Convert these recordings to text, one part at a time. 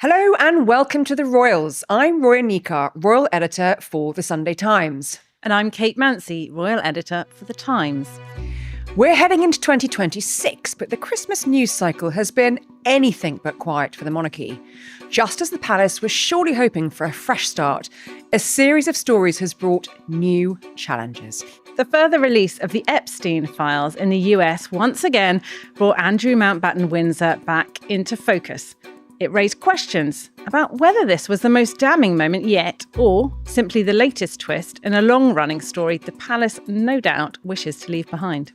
Hello and welcome to The Royals. I'm Roya and Nikkhah, Royal Editor for The Sunday Times. And I'm Kate Mansey, Royal Editor for The Times. We're heading into 2026, but the Christmas news cycle has been anything but quiet for the monarchy. Just as the palace was surely hoping for a fresh start, a series of stories has brought new challenges. The further release of the Epstein files in the US once again brought Andrew Mountbatten-Windsor back into focus. It raised questions about whether this was the most damning moment yet or simply the latest twist in a long-running story the palace no doubt wishes to leave behind.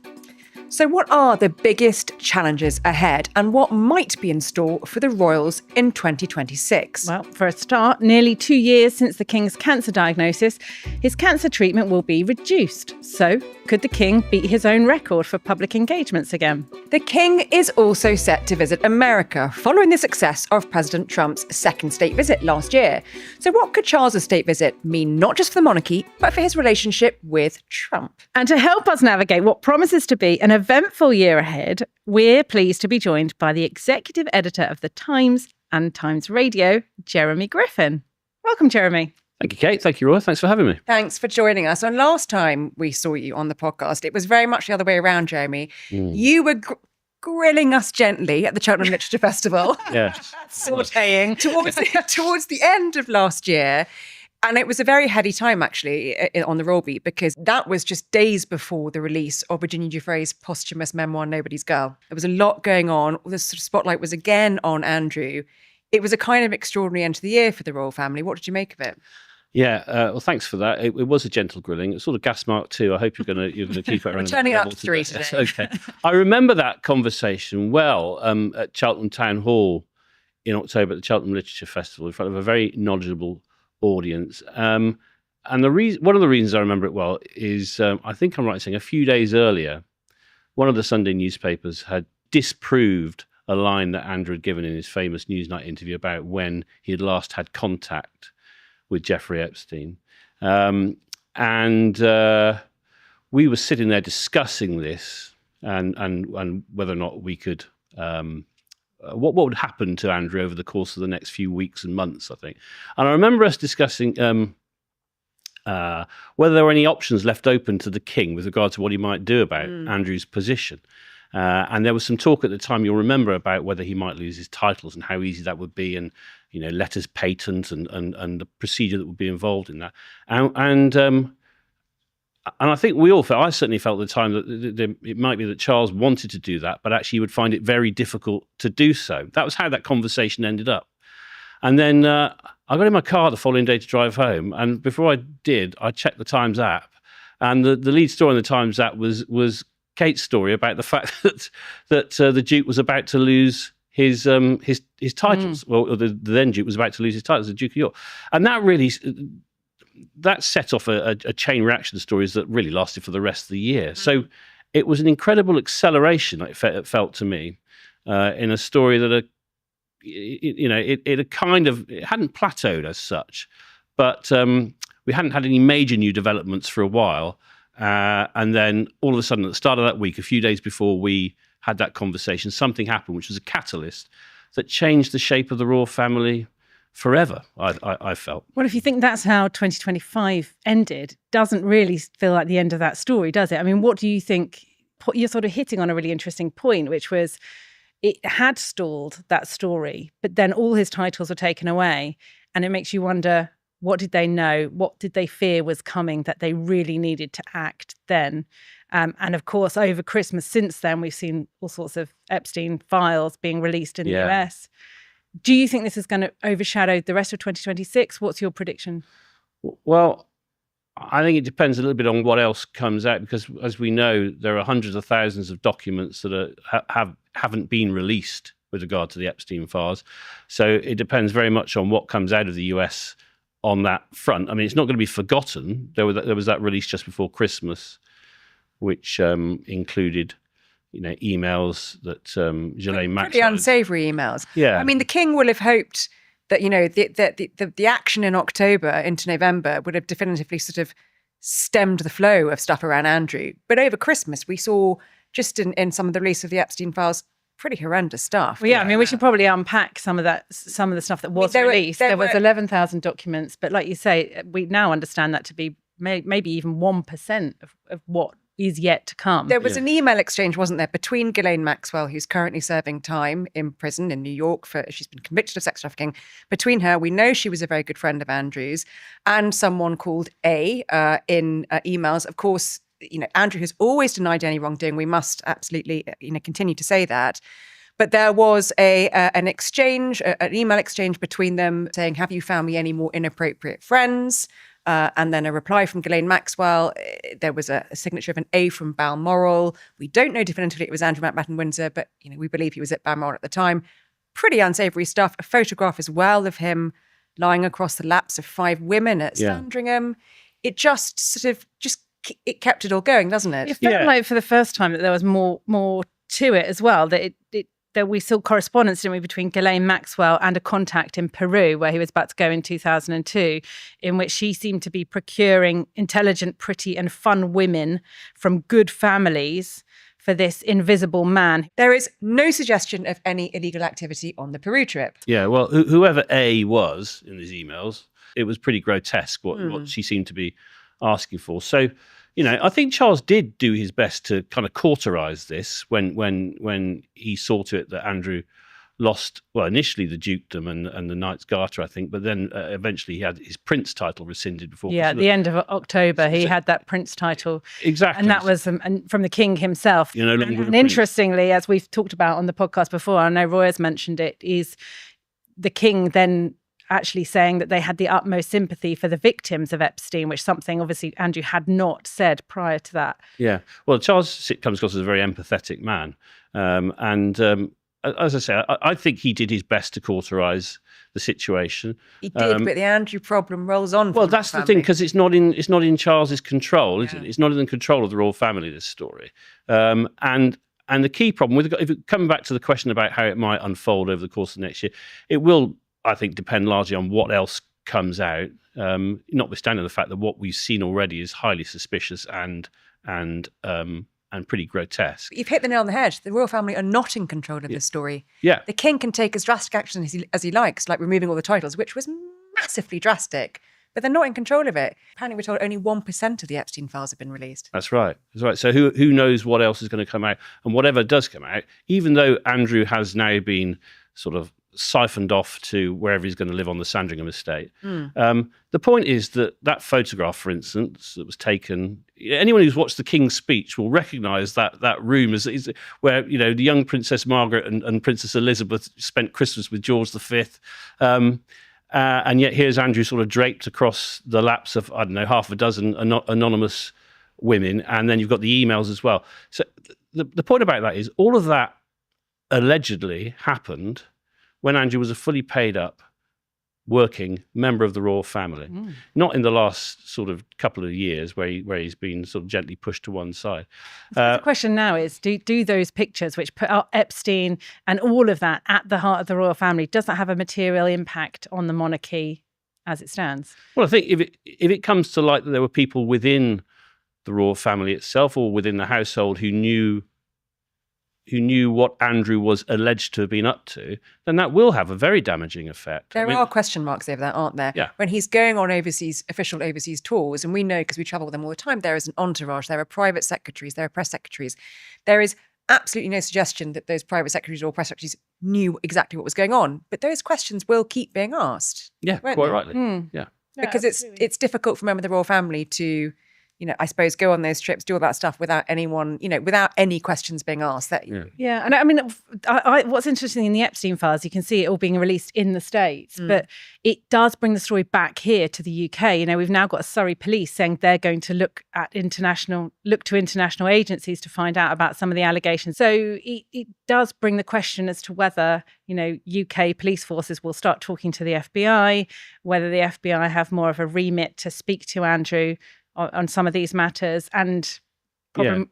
So what are the biggest challenges ahead and what might be in store for the royals in 2026? Well, for a start, nearly 2 years since the King's cancer diagnosis, his cancer treatment will be reduced. So, could the King beat his own record for public engagements again? The King is also set to visit America following the success of President Trump's second state visit last year. So what could Charles' state visit mean not just for the monarchy, but for his relationship with Trump? And to help us navigate what promises to be an eventful year ahead, we're pleased to be joined by the executive editor of The Times and Times Radio, Jeremy Griffin. Welcome, Jeremy. Thank you, Kate. Thank you, Roy. Thanks for having me. Thanks for joining us. And last time we saw you on the podcast, it was very much the other way around, Jeremy. You were grilling us gently at the Cheltenham Literature Festival. Yes. Sautéing towards the end of last year. And it was a very heady time, actually, on the Royal Beat, because that was just days before the release of Virginia Giuffre's posthumous memoir, Nobody's Girl. There was a lot going on. The sort of spotlight was again on Andrew. It was a kind of extraordinary end to the year for the royal family. What did you make of it? Yeah, well, thanks for that. It was a gentle grilling. It's sort of gas mark 2. I hope you're going to keep it around. We're turning it up to 3 today. Okay. I remember that conversation well at Cheltenham Town Hall in October at the Cheltenham Literature Festival in front of a very knowledgeable audience. And one of the reasons I remember it well is I think I'm right in saying a few days earlier, one of the Sunday newspapers had disproved a line that Andrew had given in his famous Newsnight interview about when he had last had contact with Jeffrey Epstein. And we were sitting there discussing this and whether or not we could, what would happen to Andrew over the course of the next few weeks and months, I think. And I remember us discussing whether there were any options left open to the King with regard to what he might do about Andrew's position. And there was some talk at the time, you'll remember, about whether he might lose his titles and how easy that would be, and letters patent and the procedure that would be involved in that. And I think we all felt, I certainly felt at the time that it might be that Charles wanted to do that, but actually would find it very difficult to do so. That was how that conversation ended up. And then I got in my car the following day to drive home, and before I did, I checked the Times app, and the lead story in the Times app was Kate's story about the fact that the Duke was about to lose his titles. Well, the then Duke was about to lose his titles, the Duke of York, and that set off a chain reaction of stories that really lasted for the rest of the year. So it was an incredible acceleration. It felt to me in a story that it hadn't plateaued as such, but we hadn't had any major new developments for a while. And then all of a sudden, at the start of that week, a few days before we had that conversation, something happened, which was a catalyst that changed the shape of the royal family forever, I felt. Well, if you think that's how 2025 ended, doesn't really feel like the end of that story, does it? I mean, what do you think? You're sort of hitting on a really interesting point, which was it had stalled, that story, but then all his titles were taken away. And it makes you wonder, what did they know? What did they fear was coming that they really needed to act then? And of course, over Christmas since then, we've seen all sorts of Epstein files being released in the US. Do you think this is going to overshadow the rest of 2026? What's your prediction? Well, I think it depends a little bit on what else comes out, because as we know, there are hundreds of thousands of documents that haven't been released with regard to the Epstein files. So it depends very much on what comes out of the US on that front. I mean, it's not going to be forgotten. There was that release just before Christmas, which included, emails that Ghislaine Maxwell... Pretty unsavoury emails. Yeah. I mean, the King will have hoped that, the action in October into November would have definitively sort of stemmed the flow of stuff around Andrew. But over Christmas, we saw, just in some of the release of the Epstein files, pretty horrendous stuff. Well, yeah, I mean, we should probably unpack some of the stuff that was released. There was 11,000 documents, but like you say, we now understand that to be maybe even 1% of what is yet to come. There was an email exchange, wasn't there, between Ghislaine Maxwell, who's currently serving time in prison in New York she's been convicted of sex trafficking. Between her, we know she was a very good friend of Andrew's, and someone called A in emails. Of course, Andrew has always denied any wrongdoing. We must absolutely, continue to say that. But there was an exchange, an email exchange between them saying, "Have you found me any more inappropriate friends?" And then a reply from Ghislaine Maxwell. There was a signature of an A from Balmoral. We don't know definitively it was Andrew Mountbatten-Windsor, but we believe he was at Balmoral at the time. Pretty unsavoury stuff. A photograph as well of him lying across the laps of 5 women at Sandringham. It just it kept it all going, doesn't it? It felt like for the first time that there was more to it as well. That that we saw correspondence, didn't we, between Ghislaine Maxwell and a contact in Peru, where he was about to go in 2002, in which she seemed to be procuring intelligent, pretty and fun women from good families for this invisible man. There is no suggestion of any illegal activity on the Peru trip. Yeah, well, whoever A was in these emails, it was pretty grotesque what she seemed to be asking for. So, I think Charles did do his best to kind of cauterize this when he saw to it that Andrew lost, well, initially the dukedom and the Knight's Garter, I think, but then eventually he had his prince title rescinded before. Yeah, at the end of October, he had that prince title. Exactly. And that was from the king himself. And interestingly, as we've talked about on the podcast before, I know Roya's mentioned it, is the king then actually saying that they had the utmost sympathy for the victims of Epstein, which something obviously Andrew had not said prior to that. Yeah. Well, Charles comes across as a very empathetic man. As I say, I think he did his best to cauterize the situation. He did, but the Andrew problem rolls on. Well, that's the thing, because it's not in Charles's control, is it? It's not in the control of the royal family, this story. And the key problem, if it coming back to the question about how it might unfold over the course of next year, it will, I think, depend largely on what else comes out, notwithstanding the fact that what we've seen already is highly suspicious and pretty grotesque. You've hit the nail on the head. The royal family are not in control of this story. Yeah. The king can take as drastic action as he likes, like removing all the titles, which was massively drastic, but they're not in control of it. Apparently, we're told only 1% of the Epstein files have been released. That's right. So who knows what else is going to come out? And whatever does come out, even though Andrew has now been sort of siphoned off to wherever he's going to live on the Sandringham estate. The point is that photograph, for instance, that was taken, anyone who's watched the King's speech will recognise that room is where the young Princess Margaret and Princess Elizabeth spent Christmas with George V. And yet here's Andrew sort of draped across the laps of, I don't know, half a dozen anonymous women. And then you've got the emails as well. So the point about that is all of that allegedly happened when Andrew was a fully paid up, working member of the royal family, not in the last sort of couple of years where he's been sort of gently pushed to one side. The question now is, do those pictures which put out Epstein and all of that at the heart of the royal family, does that have a material impact on the monarchy as it stands? Well, I think if it comes to light that there were people within the royal family itself or within the household who knew what Andrew was alleged to have been up to, then that will have a very damaging effect. There are question marks over that, aren't there? Yeah. When he's going on official overseas tours, and we know because we travel with them all the time, there is an entourage, there are private secretaries, there are press secretaries. There is absolutely no suggestion that those private secretaries or press secretaries knew exactly what was going on. But those questions will keep being asked. Yeah, quite rightly. Yeah. Because it's difficult for a member of the royal family to, I suppose, go on those trips, do all that stuff without anyone, without any questions being asked. Yeah. And I mean, what's interesting in the Epstein files, you can see it all being released in the States, but it does bring the story back here to the UK. We've now got a Surrey police saying they're going to look to international agencies to find out about some of the allegations. So it does bring the question as to whether, UK police forces will start talking to the FBI, whether the FBI have more of a remit to speak to Andrew on some of these matters, and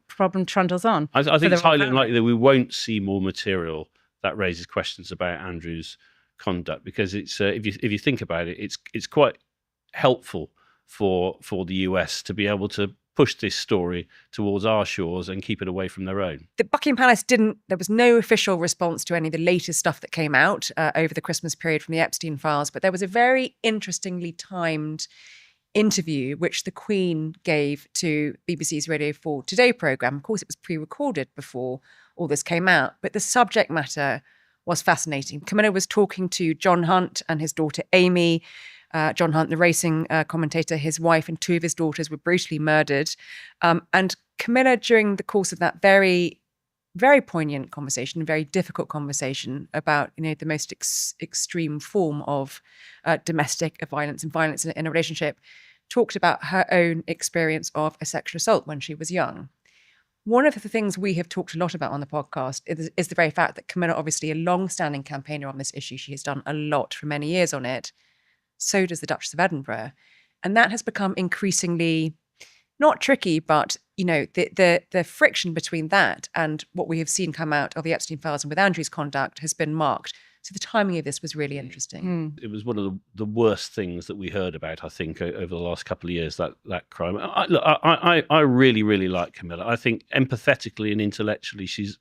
problem trundles on. I think it's highly unlikely that we won't see more material that raises questions about Andrew's conduct, because it's if you think about it, it's quite helpful for the US to be able to push this story towards our shores and keep it away from their own. The Buckingham Palace there was no official response to any of the latest stuff that came out over the Christmas period from the Epstein files, but there was a very interestingly timed interview which the Queen gave to BBC's Radio 4 Today programme. Of course, it was pre-recorded before all this came out, but the subject matter was fascinating. Camilla was talking to John Hunt and his daughter Amy. John Hunt, the racing commentator, his wife and 2 of his daughters were brutally murdered. And Camilla, during the course of that very, very poignant conversation, very difficult conversation about, the most extreme form of domestic violence and violence in a relationship, talked about her own experience of a sexual assault when she was young. One of the things we have talked a lot about on the podcast is the very fact that Camilla, obviously a long-standing campaigner on this issue, she has done a lot for many years on it. So does the Duchess of Edinburgh. And that has become increasingly not tricky, but, the friction between that and what we have seen come out of the Epstein files and with Andrew's conduct has been marked. So the timing of this was really interesting. It was one of the worst things that we heard about, I think, over the last couple of years, that crime. I really, really like Camilla. I think empathetically and intellectually, she's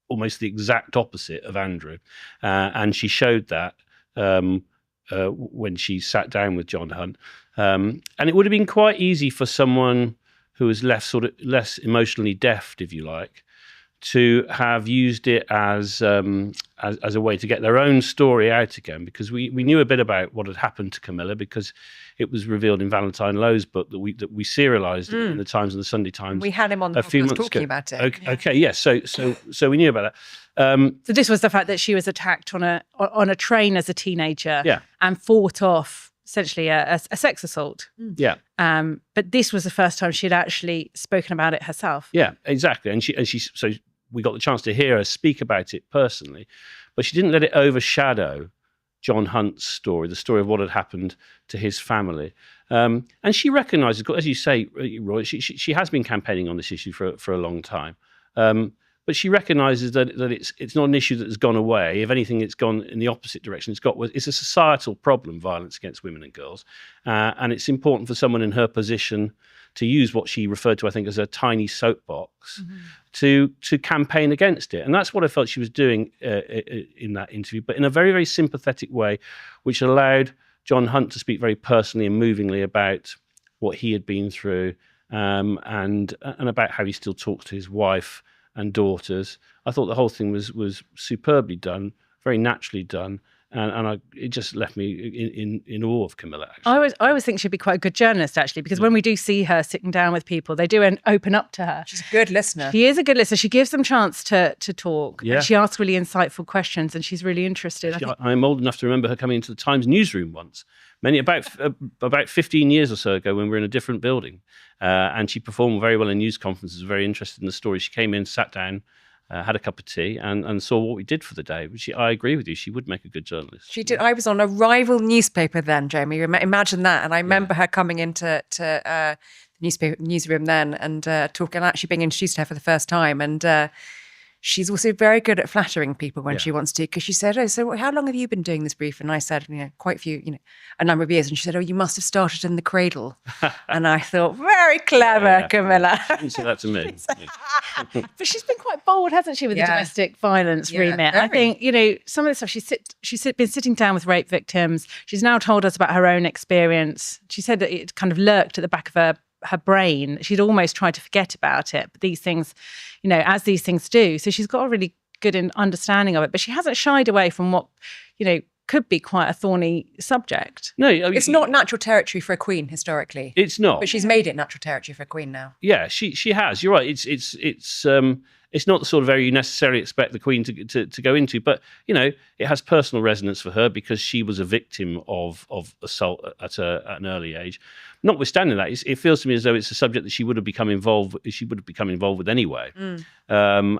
almost the exact opposite of Andrew. And she showed that when she sat down with John Hunt. And it would have been quite easy for someone who was less emotionally deft, if you like, to have used it as a way to get their own story out again, because we knew a bit about what had happened to Camilla because it was revealed in Valentine Lowe's book that we serialised it in the Times and the Sunday Times. We had him on the podcast talking about it. Okay, yes. So we knew about that. So this was the fact that she was attacked on a train as a teenager, and fought off essentially a sex assault. Yeah. But this was the first time she'd actually spoken about it herself. Yeah, exactly. And so we got the chance to hear her speak about it personally, but she didn't let it overshadow John Hunt's story, the story of what had happened to his family. And she recognises, as you say, Roy, she has been campaigning on this issue for a long time. But she recognises that it's not an issue that has gone away. If anything, it's gone in the opposite direction. It's a societal problem, violence against women and girls, and it's important for someone in her position to use what she referred to, I think, as a tiny soapbox to campaign against it. And that's what I felt she was doing in that interview, but in a very, very sympathetic way, which allowed John Hunt to speak very personally and movingly about what he had been through, and about how he still talks to his wife and daughters. I thought the whole thing was superbly done, very naturally done, and it just left me in awe of Camilla. Actually, I always think she'd be quite a good journalist, actually, because when we do see her sitting down with people, they do open up to her. She's a good listener. She is a good listener. She gives them chance to talk. Yeah. And she asks really insightful questions, and she's really interested. I'm old enough to remember her coming into the Times newsroom once, about 15 years or so ago, when we were in a different building, and she performed very well in news conferences. Very interested in the story. She came in, sat down, had a cup of tea, and saw what we did for the day. I agree with you. She would make a good journalist. She did. I was on a rival newspaper then, Jeremy. Imagine that. And I remember her coming into the newsroom then and talking, actually being introduced to her for the first time. And she's also very good at flattering people when she wants to, because she said, "Oh, so how long have you been doing this brief?" And I said, quite a few, a number of years. And she said, "Oh, you must have started in the cradle." And I thought, very clever, Camilla. She didn't say that to me. But she's been quite bold, hasn't she, with the domestic violence remit? Very. I think, some of the stuff she's been sitting down with rape victims. She's now told us about her own experience. She said that it kind of lurked at the back of her brain. She'd almost tried to forget about it, but these things, as these things do. So she's got a really good understanding of it, but she hasn't shied away from what, could be quite a thorny subject. No, it's not natural territory for a queen historically. It's not, but she's made it natural territory for a queen now. Yeah, she has. You're right. It's not the sort of area you necessarily expect the Queen to go into, but it has personal resonance for her because she was a victim of assault at an early age. Notwithstanding that, it feels to me as though it's a subject that she would have become involved with anyway. I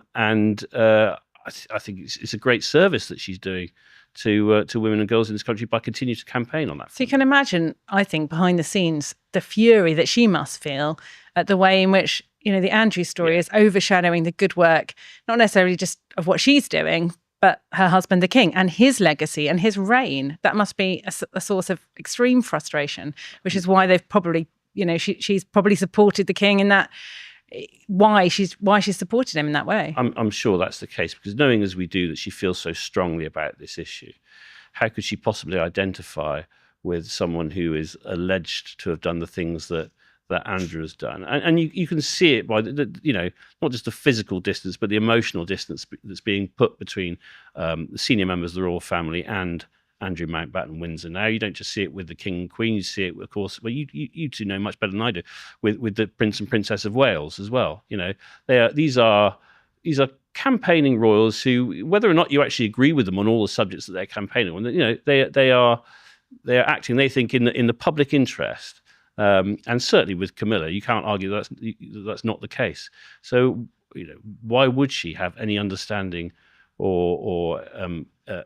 think it's a great service that she's doing to women and girls in this country by continuing to campaign on that. So you can imagine, I think, behind the scenes, the fury that she must feel at the way in which, the Andrew story is overshadowing the good work, not necessarily just of what she's doing, but her husband, the king, and his legacy and his reign. That must be a source of extreme frustration, which is why they've probably she's probably supported the king in that. Why she's supported him in that way. I'm sure that's the case, because knowing as we do that she feels so strongly about this issue, how could she possibly identify with someone who is alleged to have done the things that Andrew has done? And you can see it by not just the physical distance, but the emotional distance that's being put between the senior members of the royal family and Andrew Mountbatten-Windsor. Now, you don't just see it with the King and Queen, you see it, of course, well, you two know much better than I do, with the Prince and Princess of Wales as well. These are campaigning royals who, whether or not you actually agree with them on all the subjects that they're campaigning on, they are acting, they think, in the public interest. And certainly with Camilla, you can't argue that's not the case. So, why would she have any understanding or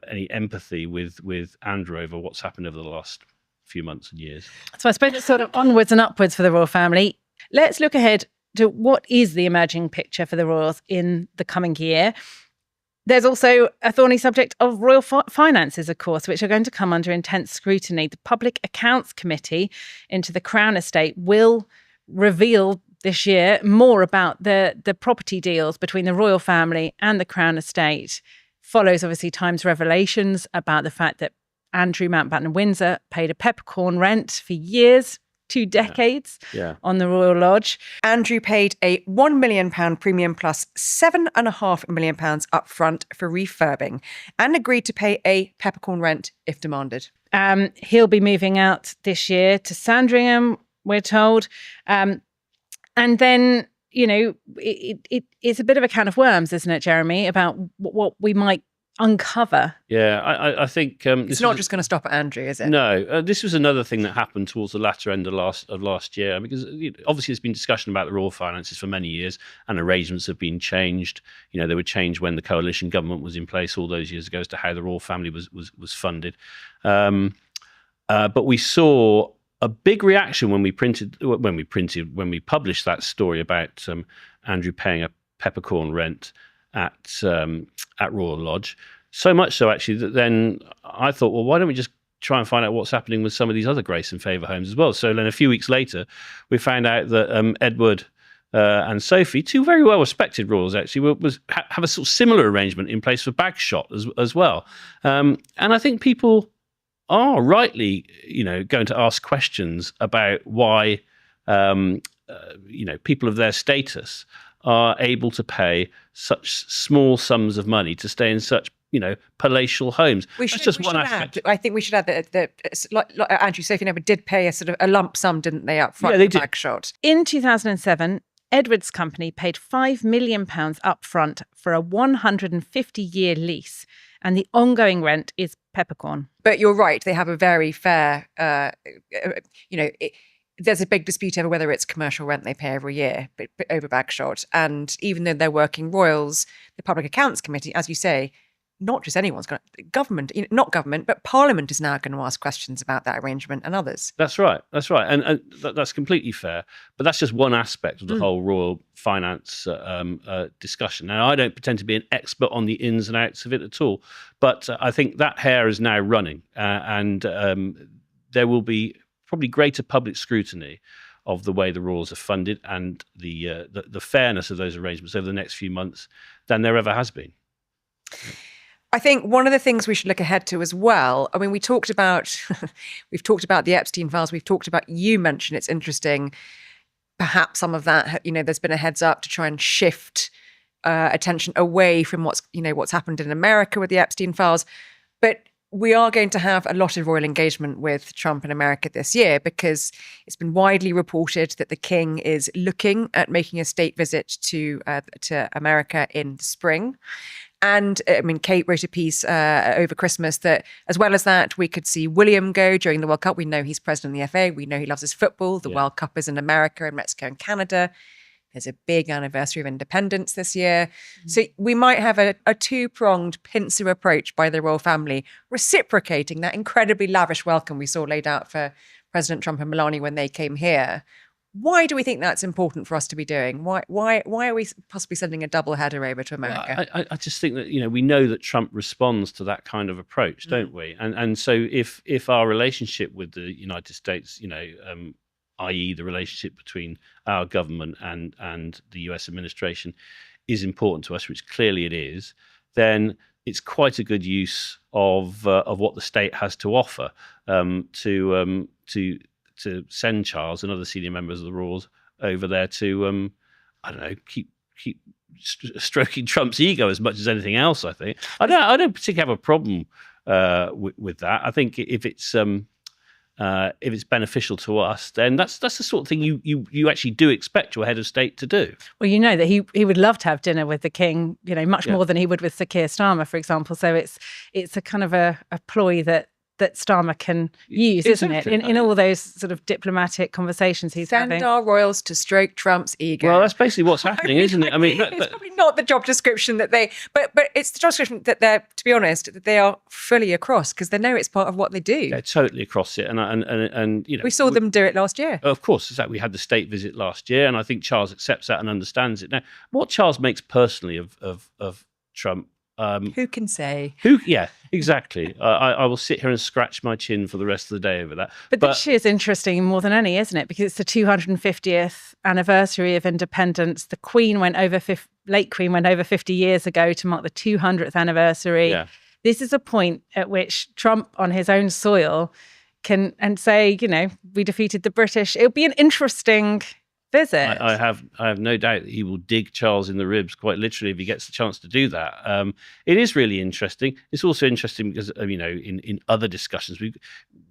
any empathy with Andrew over what's happened over the last few months and years? So I suppose it's sort of onwards and upwards for the royal family. Let's look ahead to what is the emerging picture for the royals in the coming year. There's also a thorny subject of royal finances, of course, which are going to come under intense scrutiny. The Public Accounts Committee into the Crown Estate will reveal this year more about the property deals between the royal family and the Crown Estate. Follows, obviously, Times revelations about the fact that Andrew Mountbatten-Windsor paid a peppercorn rent for years, 2 decades, on the Royal Lodge. Andrew paid a £1 million premium plus £7.5 million upfront for refurbing and agreed to pay a peppercorn rent if demanded. He'll be moving out this year to Sandringham, we're told. And then, it's a bit of a can of worms, isn't it, Jeremy, about what we might uncover. Yeah, I think it's not just going to stop at Andrew, is it? No, this was another thing that happened towards the latter end of last year, because obviously there's been discussion about the royal finances for many years, and arrangements have been changed. They were changed when the coalition government was in place all those years ago as to how the royal family was funded. But we saw a big reaction when we published that story about Andrew paying a peppercorn rent at Royal Lodge. So much so, actually, that then I thought, well, why don't we just try and find out what's happening with some of these other grace and favour homes as well? So then a few weeks later, we found out that Edward and Sophie, 2 very well-respected royals, actually, have a sort of similar arrangement in place for Bagshot as well. And I think people are rightly, going to ask questions about why, people of their status are able to pay such small sums of money to stay in such, palatial homes. That's just one aspect. I think we should add that like Andrew, Sophie and Edward did pay a sort of a lump sum, didn't they, up front? Yeah, they did. Bagshot. In 2007, Edward's company paid £5 million up front for a 150-year lease, and the ongoing rent is peppercorn. But you're right, they have a very fair, there's a big dispute over whether it's commercial rent they pay every year but over Bagshot. And even though they're working royals, the Public Accounts Committee, as you say, not just anyone's going to, government, not government, but Parliament is now going to ask questions about that arrangement and others. That's right. And that's completely fair. But that's just one aspect of the whole royal finance discussion. Now, I don't pretend to be an expert on the ins and outs of it at all, but I think that hair is now running, and there will be probably greater public scrutiny of the way the royals are funded and the fairness of those arrangements over the next few months than there ever has been. I think one of the things we should look ahead to as well, I mean, we've talked about the Epstein files, you mentioned it's interesting, perhaps some of that, there's been a heads up to try and shift attention away from what's happened in America with the Epstein files. But we are going to have a lot of royal engagement with Trump in America this year, because it's been widely reported that the king is looking at making a state visit to America in the spring. And I mean, Kate wrote a piece over Christmas that, as well as that, we could see William go during the World Cup. We know he's president of the FA. We know he loves his football. The World Cup is in America and Mexico and Canada. There's a big anniversary of independence this year. So we might have a 2-pronged pincer approach by the royal family, reciprocating that incredibly lavish welcome we saw laid out for President Trump and Melania when they came here. Why do we think that's important for us to be doing? Why are we possibly sending a double header over to America? Well, I just think that, we know that Trump responds to that kind of approach, don't we? And so if our relationship with the United States, i.e. the relationship between our government and the US administration, is important to us, which clearly it is, then it's quite a good use of what the state has to offer to send Charles and other senior members of the royals over there to I don't know, keep stroking Trump's ego as much as anything else. I think I don't particularly have a problem with that. I think if it's beneficial to us, then that's the sort of thing you actually do expect your head of state to do. Well, you know that he would love to have dinner with the king, much more than he would with Sir Keir Starmer, for example. So it's a kind of a ploy that Starmer can use, isn't it? In all those sort of diplomatic conversations he's having. Send our royals to stroke Trump's ego. Well, that's basically what's happening, isn't it? I mean, it's probably not the job description that but it's the job description that they're, to be honest, that they are fully across, because they know it's part of what they do. They're totally across it, and we saw them do it last year. Of course, exactly. We had the state visit last year, and I think Charles accepts that and understands it. Now, what Charles makes personally of Trump. Who can say? Yeah, exactly. I will sit here and scratch my chin for the rest of the day over that. But this year is interesting more than any, isn't it? Because it's the 250th anniversary of independence. The Queen late Queen went over 50 years ago to mark the 200th anniversary. Yeah. This is a point at which Trump, on his own soil, can say, we defeated the British. It'll be an interesting visit. I have no doubt that he will dig Charles in the ribs, quite literally, if he gets the chance to do that. It is really interesting. It's also interesting because in other discussions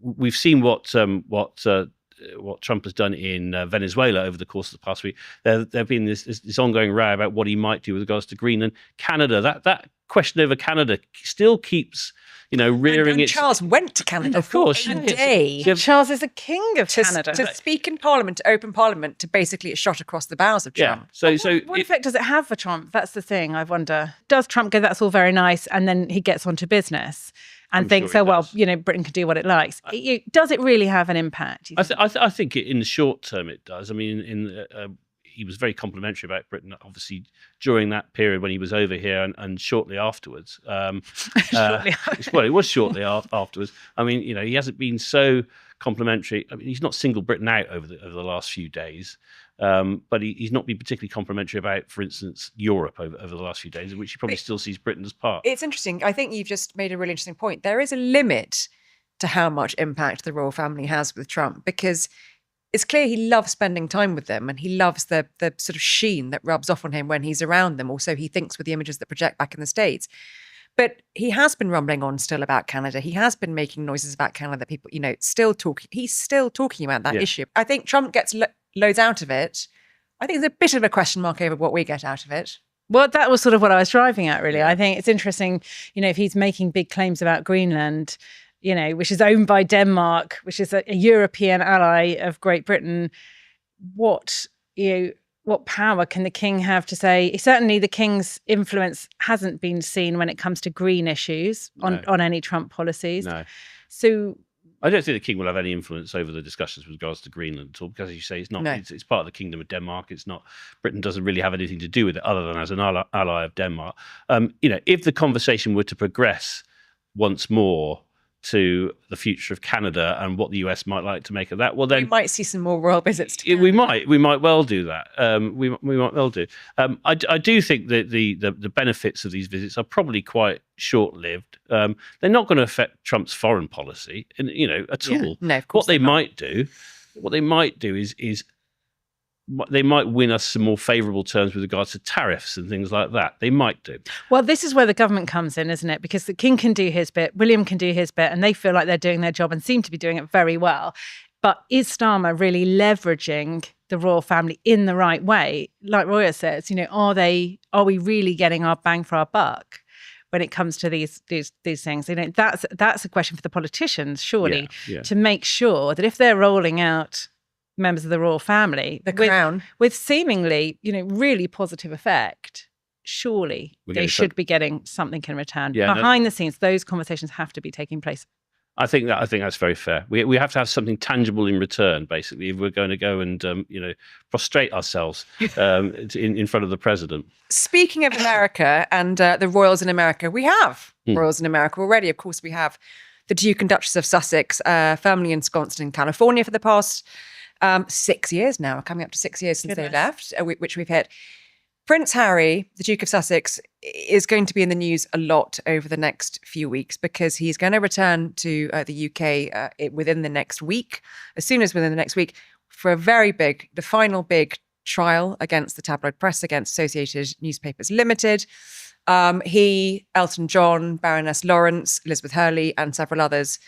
we've seen what Trump has done in Venezuela over the course of the past week. There've been this ongoing row about what he might do with regards to Greenland, Canada. That question over Canada still keeps rearing its. Charles went to Canada, of course, for a day. Charles is the king of Canada. To speak in Parliament, to open Parliament, to basically a shot across the bows of Trump. So what effect does it have for Trump? That's the thing, I wonder. Does Trump go, that's all very nice, and then he gets onto business and thinks, Britain can do what it likes? Does it really have an impact? I think in the short term it does. I mean, he was very complimentary about Britain, obviously, during that period when he was over here and shortly afterwards. Well, it was shortly afterwards. I mean, he hasn't been so complimentary. I mean, he's not singled Britain out over the last few days, but he's not been particularly complimentary about, for instance, Europe over the last few days, in which he probably still sees Britain as part. It's interesting. I think you've just made a really interesting point. There is a limit to how much impact the royal family has with Trump, because it's clear he loves spending time with them, and he loves the sort of sheen that rubs off on him when he's around them. Also, he thinks with the images that project back in the States. But he has been rumbling on still about Canada. He has been making noises about Canada that people, still talking. He's still talking about that issue. I think Trump gets loads out of it. I think there's a bit of a question mark over what we get out of it. Well, that was sort of what I was driving at, really. I think it's interesting, if he's making big claims about Greenland, which is owned by Denmark, which is a European ally of Great Britain, what power can the king have to say? Certainly the king's influence hasn't been seen when it comes to green issues on any Trump policies. No. So I don't think the king will have any influence over the discussions with regards to Greenland at all, because, as you say, it's not. No. It's part of the Kingdom of Denmark. It's not. Britain doesn't really have anything to do with it other than as an ally of Denmark. If the conversation were to progress once more to the future of Canada and what the US might like to make of that, well, then we might see some more royal visits to Canada. we might well do that. We might well do. I do think that the benefits of these visits are probably quite short-lived. They're not going to affect Trump's foreign policy, at all. No, of course. What they might do is they might win us some more favourable terms with regards to tariffs and things like that. They might do. Well, this is where the government comes in, isn't it? Because the king can do his bit, William can do his bit, and they feel like they're doing their job and seem to be doing it very well. But is Starmer really leveraging the royal family in the right way? Like Roya says, are we really getting our bang for our buck when it comes to these things? That's a question for the politicians, surely, to make sure that if they're rolling out members of the royal family, the crown, with seemingly, really positive effect, surely they should be getting something in return. Behind the scenes, those conversations have to be taking place. I think that's very fair. We have to have something tangible in return, basically, if we're going to go and prostrate ourselves in front of the president. Speaking of America and the royals in America, we have royals in America already. Of course, we have the Duke and Duchess of Sussex, firmly ensconced in California for the past 6 years now, coming up to 6 years since they Goodness. left, which we've hit. Prince Harry, the Duke of Sussex, is going to be in the news a lot over the next few weeks because he's going to return to the UK within the next week, as soon as within the next week, for the final big trial against the tabloid press, against Associated Newspapers Limited. He, Elton John, Baroness Lawrence, Elizabeth Hurley, and several others,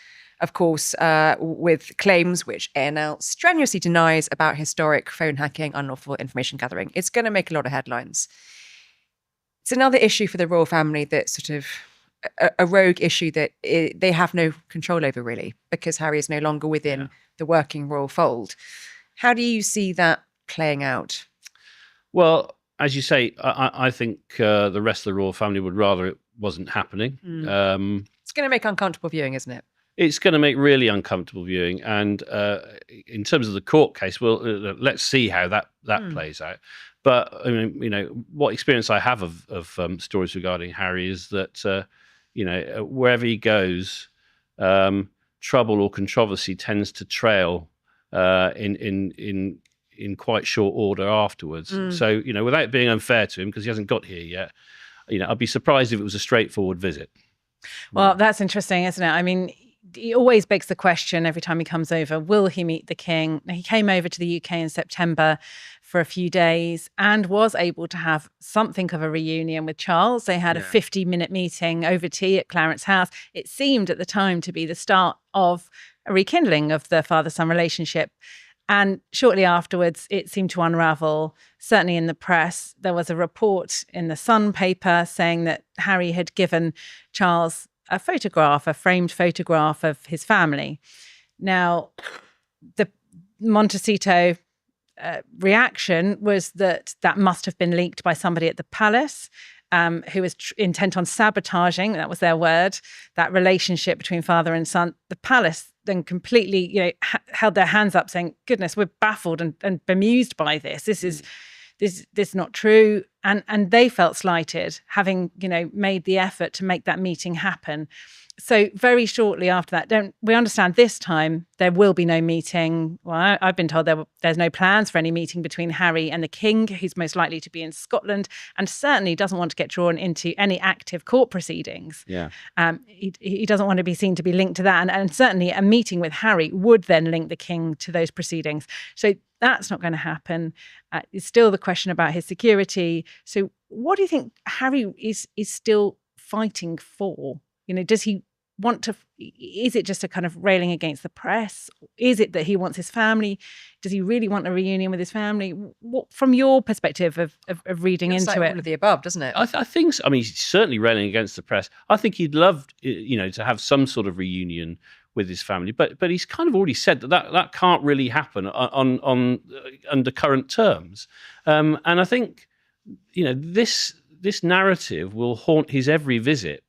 of course, with claims which ANL strenuously denies about historic phone hacking, unlawful information gathering. It's going to make a lot of headlines. It's another issue for the royal family that's sort of a rogue issue that they have no control over, really, because Harry is no longer within the working royal fold. How do you see that playing out? Well, as you say, I think the rest of the royal family would rather it wasn't happening. It's going to make uncomfortable viewing, isn't it? It's going to make really uncomfortable viewing. And in terms of the court case, well, let's see how that plays out. But I mean, what experience I have of stories regarding Harry is that, wherever he goes, trouble or controversy tends to trail in quite short order afterwards. So, without being unfair to him, because he hasn't got here yet, I'd be surprised if it was a straightforward visit. Well, that's interesting, isn't it? I mean, he always begs the question every time he comes over, will he meet the king? He came over to the UK in September for a few days and was able to have something of a reunion with Charles. They had a 50-minute meeting over tea at Clarence House. It seemed at the time to be the start of a rekindling of the father-son relationship. And shortly afterwards, it seemed to unravel. Certainly in the press, there was a report in the Sun paper saying that Harry had given Charles a framed photograph of his family. Now, the Montecito reaction was that must have been leaked by somebody at the palace who was intent on sabotaging, that was their word, that relationship between father and son. The palace then completely, held their hands up saying, goodness, we're baffled and bemused by this. This is not true. And they felt slighted, having, made the effort to make that meeting happen. So very shortly after that, we understand this time there will be no meeting. Well, I've been told there's no plans for any meeting between Harry and the King, who's most likely to be in Scotland, and certainly doesn't want to get drawn into any active court proceedings. Yeah. He doesn't want to be seen to be linked to that. And certainly a meeting with Harry would then link the King to those proceedings. So that's not going to happen. It's still the question about his security. So what do you think Harry is still fighting for? Does he want to, is it just a kind of railing against the press? Is it that he wants his family? Does he really want a reunion with his family? What, from your perspective of reading into like it? all of the above, doesn't it? I think so. I mean, he's certainly railing against the press. I think he'd love, to have some sort of reunion with his family, but he's kind of already said that can't really happen on under current terms. And I think, this narrative will haunt his every visit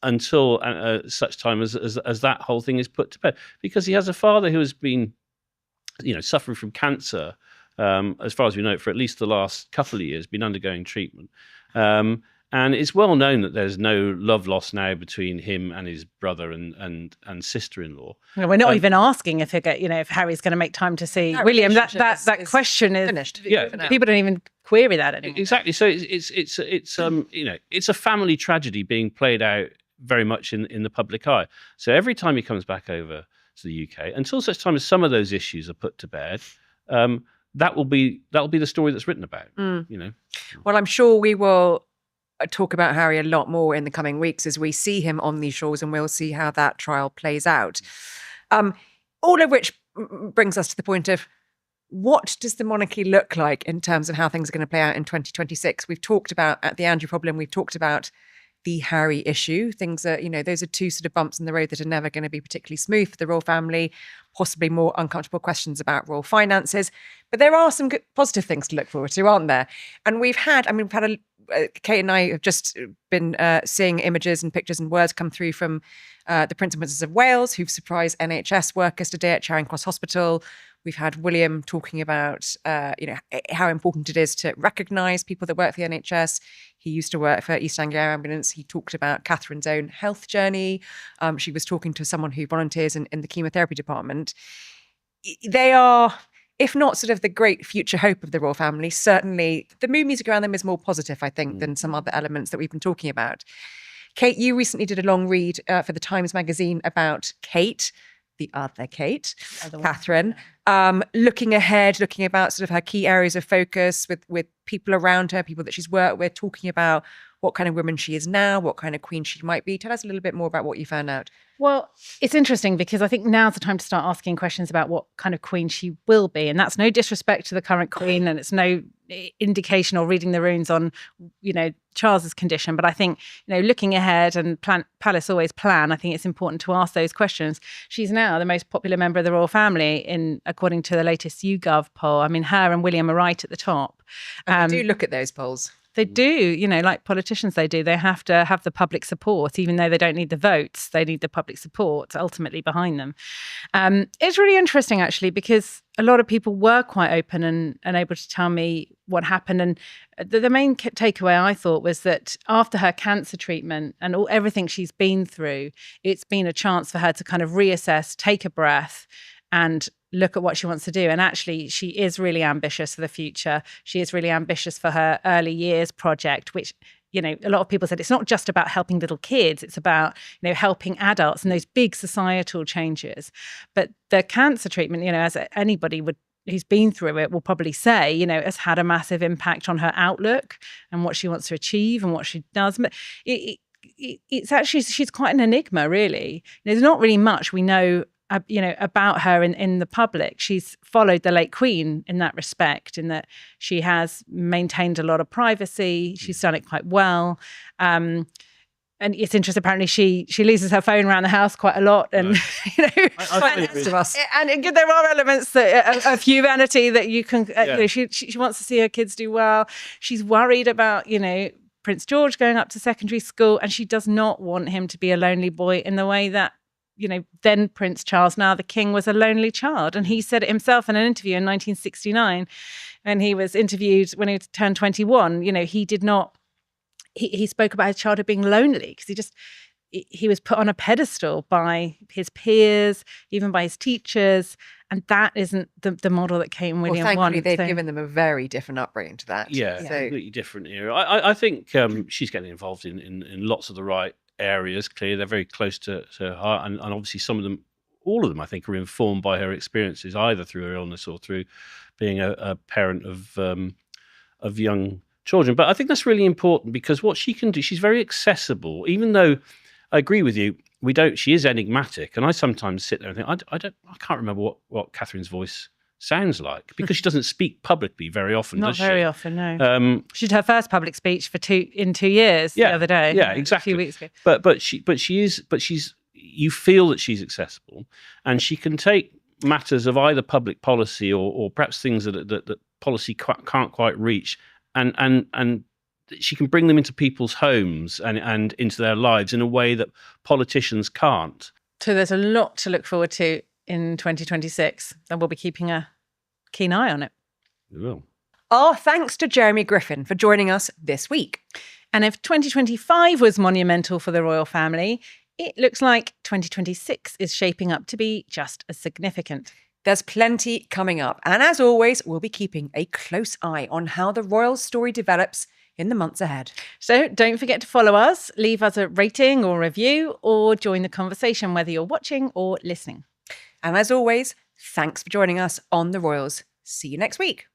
until such time as that whole thing is put to bed, because he has a father who has been, suffering from cancer, as far as we know, for at least the last couple of years, been undergoing treatment. And it's well known that there's no love lost now between him and his brother and sister-in-law. We're not even asking if if Harry's going to make time to see William. That question is finished. Yeah, people don't even query that anymore. Exactly. So it's a family tragedy being played out very much in the public eye. So every time he comes back over to the UK, until such time as some of those issues are put to bed, that will be the story that's written about. Well, I'm sure we will talk about Harry a lot more in the coming weeks as we see him on these shores, and we'll see how that trial plays out. All of which brings us to the point of, what does the monarchy look like in terms of how things are going to play out in 2026? We've talked about the Andrew problem. We've talked about the Harry issue. Things are, those are two sort of bumps in the road that are never going to be particularly smooth for the royal family, possibly more uncomfortable questions about royal finances. But there are some good, positive things to look forward to, aren't there? And we've had Kate and I have just been seeing images and pictures and words come through from the Prince and Princess of Wales, who've surprised NHS workers today at Charing Cross Hospital. We've had William talking about, how important it is to recognise people that work for the NHS. He used to work for East Anglia Ambulance. He talked about Catherine's own health journey. She was talking to someone who volunteers in the chemotherapy department. they are, if not sort of the great future hope of the royal family, certainly the mood music around them is more positive, I think, than some other elements that we've been talking about. Kate, you recently did a long read for the Times magazine about Kate, the other Kate, Catherine, looking ahead, looking about sort of her key areas of focus with people around her, people that she's worked with, talking about what kind of woman she is now, what kind of queen she might be. Tell us a little bit more about what you found out. Well, it's interesting because I think now's the time to start asking questions about what kind of queen she will be. And that's no disrespect to the current queen, and it's no indication or reading the runes on, Charles's condition. But I think, looking ahead and Palace always plan, I think it's important to ask those questions. She's now the most popular member of the royal family according to the latest YouGov poll. I mean, her and William are right at the top. Do look at those polls. They do, like politicians, they have to have the public support, even though they don't need the votes, they need the public support ultimately behind them. It's really interesting, actually, because a lot of people were quite open and able to tell me what happened. And the main takeaway, I thought, was that after her cancer treatment and everything she's been through, it's been a chance for her to kind of reassess, take a breath, and look at what she wants to do. And actually, she is really ambitious for the future. She is really ambitious for her early years project, which, a lot of people said it's not just about helping little kids. It's about, helping adults and those big societal changes. But the cancer treatment, as anybody who's been through it will probably say, has had a massive impact on her outlook and what she wants to achieve and what she does. But it's actually, she's quite an enigma, really. There's not really much we know about her in the public. She's followed the late Queen in that respect, in that she has maintained a lot of privacy. She's done it quite well. And it's interesting, apparently she loses her phone around the house quite a lot. And, I of us. And there are elements of humanity that you can, she wants to see her kids do well. She's worried about, Prince George going up to secondary school, and she does not want him to be a lonely boy in the way that, then Prince Charles, now the king, was a lonely child. And he said it himself in an interview in 1969, and he was interviewed when he turned 21. He did not, he spoke about his childhood being lonely because he was put on a pedestal by his peers, even by his teachers. And that isn't the model that Kate and William want. They've given them a very different upbringing to that. Yeah, completely different era. I think she's getting involved in lots of the right areas. Clearly, they're very close to her heart, and obviously some of them, all of them, I think, are informed by her experiences, either through her illness or through being a parent of young children. But I think that's really important because what she can do, she's very accessible. Even though I agree with you, she is enigmatic, and I sometimes sit there and think I can't remember what Catherine's voice sounds like, because she doesn't speak publicly very often. Not does she? very often, no. She did her first public speech in 2 years the other day. Yeah, exactly. A few weeks ago. But you feel that she's accessible, and she can take matters of either public policy or perhaps things that policy can't quite reach, and she can bring them into people's homes and into their lives in a way that politicians can't. So there's a lot to look forward to in 2026, and we'll be keeping a keen eye on it. We will. Our thanks to Jeremy Griffin for joining us this week. And if 2025 was monumental for the royal family, it looks like 2026 is shaping up to be just as significant. There's plenty coming up. And as always, we'll be keeping a close eye on how the royal story develops in the months ahead. So don't forget to follow us, leave us a rating or review, or join the conversation, whether you're watching or listening. And as always, thanks for joining us on The Royals. See you next week.